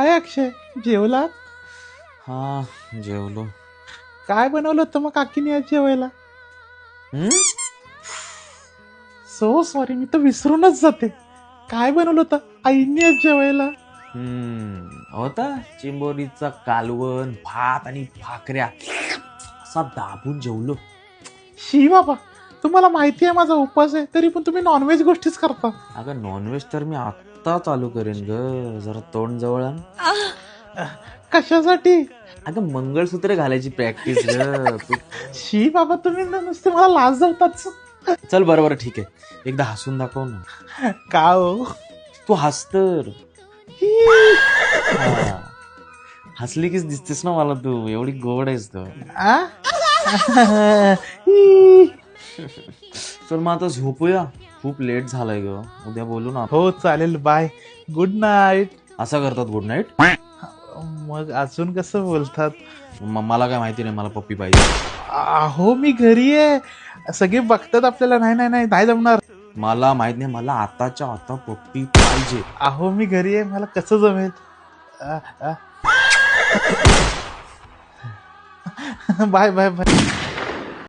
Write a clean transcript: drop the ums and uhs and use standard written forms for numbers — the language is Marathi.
काय अक्षय, जेवला? हा जेवलो. काय बनवलं होतं मग काकीने आज जेवायला? सो सॉरी, मी तर विसरूनच जाते. काय बनवलं होतं आईने आज जेवायला? होता चिंबोरीचा कालवण, भात आणि भाकऱ्या. असा दाबून जेवलो. शी बाबा, तुम्हाला माहिती आहे माझा उपवास आहे, तरी पण तुम्ही नॉनव्हेज गोष्टीच करता. अगं नॉनव्हेज तर मी आत्ता चालू करेन ग. जरा तोंड जवळ आण. कशासाठी? अगं मंगळसूत्र घालायची प्रॅक्टिस ग तू. शी बाबा, तुम्ही ना नुसते मला लाज जावतात. चल बरं ठीक आहे, एकदा हसून दाखव ना. का हो? तू हस तर. हा. हसली कीच दिसतेस ना मला तू, एवढी गोड आहेस तू. आ? चल मग आता झोपूया, खूप लेट झालाय ग. उद्या बोलू ना. हो चालेल, बाय, गुड नाईट. असं करतात गुड नाईट? मग अजून कसं बोलतात? मला काय माहिती नाही, मला पप्पी पाहिजे. अहो मी घरी आहे, सगळे बघतात आपल्याला. नाही नाही नाही, नाही जमणार. मला माहित नाही, मला आताच्या आता पप्पी पाहिजे. अहो मी घरी आहे, मला कसं जमेल? Bye bye bye.